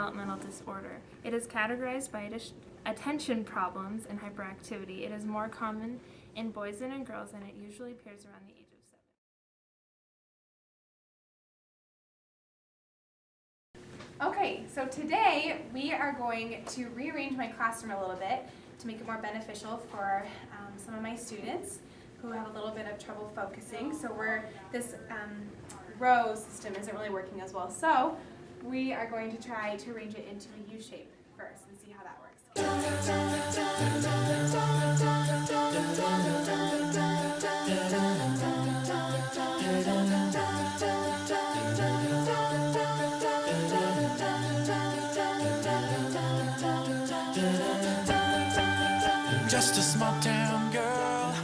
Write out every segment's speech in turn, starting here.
developmental disorder. It is categorized by attention problems and hyperactivity. It is more common in boys than in girls, and it usually appears around the age of 7. Okay, so today we are going to rearrange my classroom a little bit to make it more beneficial for some of my students who have a little bit of trouble focusing. So this row system isn't really working as well. So we are going to try to arrange it into a U shape first and see how that works. Just a small town girl.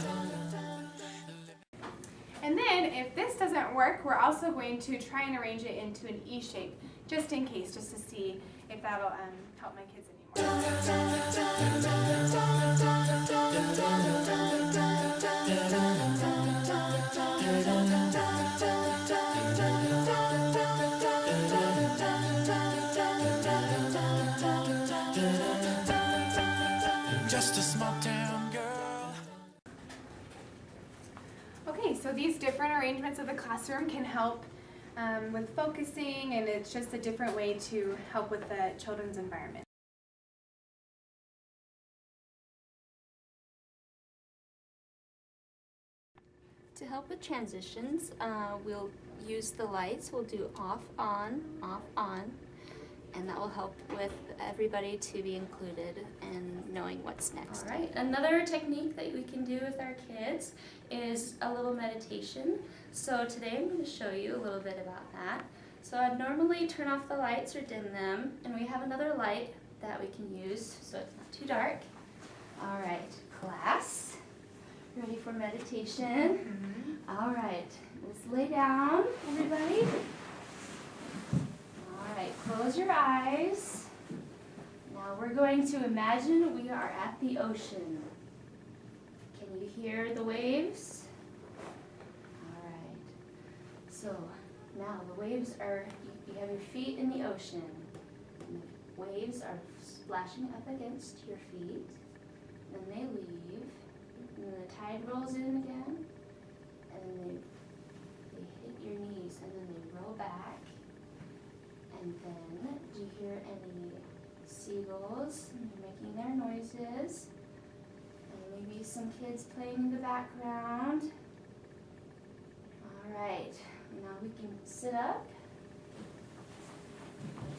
And then if this doesn't work, we're also going to try and arrange it into an E shape, just in case, just to see if that'll help my kids Just a small town girl. Okay, so these different arrangements of the classroom can help with focusing, and it's just a different way to help with the children's environment. To help with transitions, we'll use the lights. We'll do off, on, and that will help with everybody to be included and knowing what's next. All right, another technique that we can do with our kids is a little meditation. So today I'm going to show you a little bit about that. So I'd normally turn off the lights or dim them, and we have another light that we can use so it's not too dark. All right, class, ready for meditation? All right, let's lay down, everybody. All right, close your eyes. Now we're going to imagine we are at the ocean. Can you hear the waves? All right, so now the waves are, you have your feet in the ocean. And the waves are splashing up against your feet. Then they leave. And then the tide rolls in again. And then they hit your knees. And then they roll back. And then, do you hear any seagulls? They're making their noises. And maybe some kids playing in the background. All right. Now we can sit up.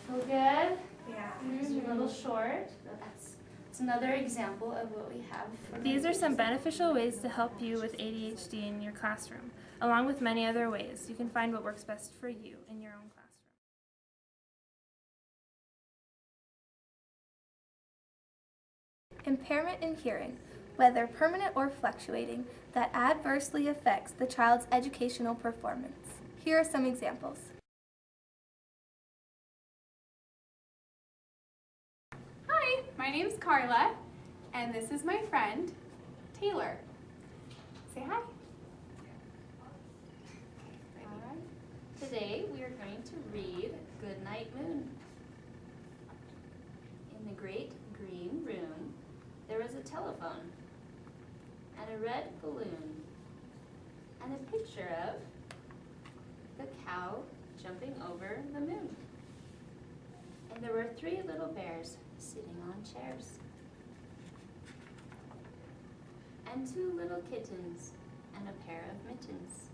Feel good? Yeah. You're a little short, but that's another example of what we have. These are some beneficial ways to help you with ADHD in your classroom, along with many other ways. You can find what works best for you in your own classroom. Impairment in hearing, whether permanent or fluctuating, that adversely affects the child's educational performance. Here are some examples. Hi, my name's Carla, and this is my friend, Taylor. Say hi. All right. Today we are going to read Goodnight Moon. In the great green room, there was a telephone and a red balloon and a picture of the cow jumping over the moon. And there were 3 little bears sitting on chairs. And 2 little kittens and a pair of mittens.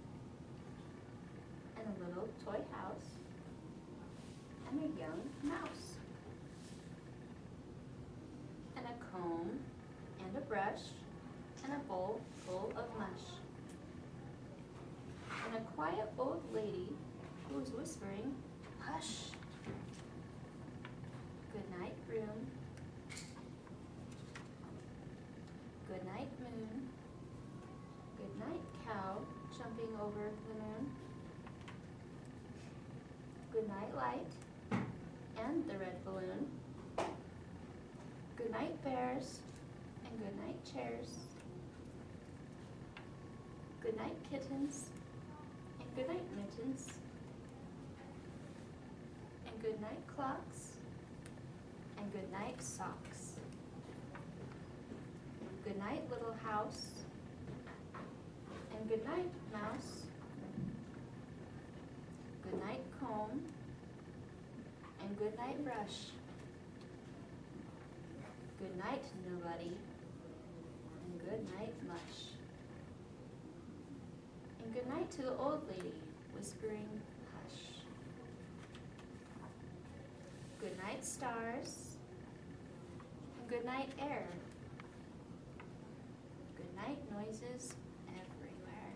And a little toy house and a young mouse. And a comb and a brush and a bowl full of mush. And a quiet old lady who was whispering, "Hush." Good night, room. Good night, moon. Good night, cow jumping over the moon. Good night, light and the red balloon. Good night, bears, and good night, chairs. Good night, kittens, and good night, mittens. And good night, clocks, and good night, socks. Good night, little house. And good night, mouse. Good night, comb. And good night, brush. Good night, nobody. And good night, mush. And good night to the old lady, whispering hush. Good night, stars. And good night, air. Good night, noises everywhere.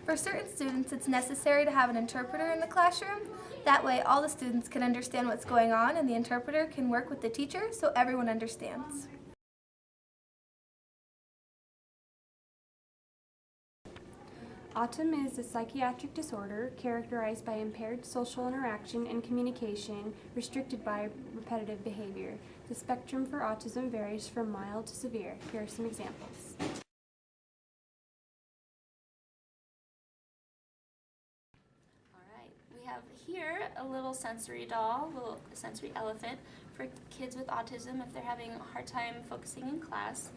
For certain students, it's necessary to have an interpreter in the classroom. That way, all the students can understand what's going on and the interpreter can work with the teacher so everyone understands. Autism is a psychiatric disorder characterized by impaired social interaction and communication restricted by repetitive behavior. The spectrum for autism varies from mild to severe. Here are some examples. Alright, we have here a little sensory doll, a little sensory elephant for kids with autism if they're having a hard time focusing in class.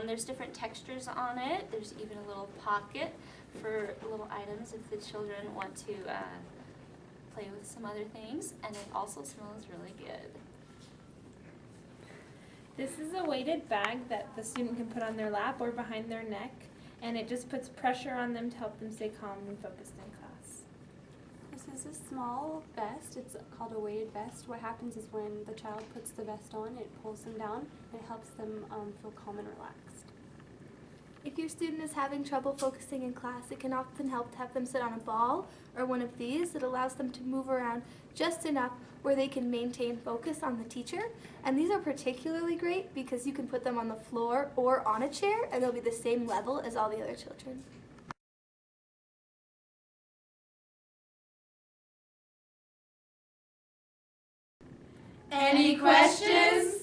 There's different textures on it. There's even a little pocket for little items if the children want to play with some other things, and it also smells really good. This is a weighted bag that the student can put on their lap or behind their neck, and it just puts pressure on them to help them stay calm and focused in class. This is a small vest. It's called a weighted vest. What happens is when the child puts the vest on, it pulls them down and it helps them feel calm and relaxed. If your student is having trouble focusing in class, it can often help to have them sit on a ball or one of these that allows them to move around just enough where they can maintain focus on the teacher. And these are particularly great because you can put them on the floor or on a chair and they'll be the same level as all the other children. Any questions?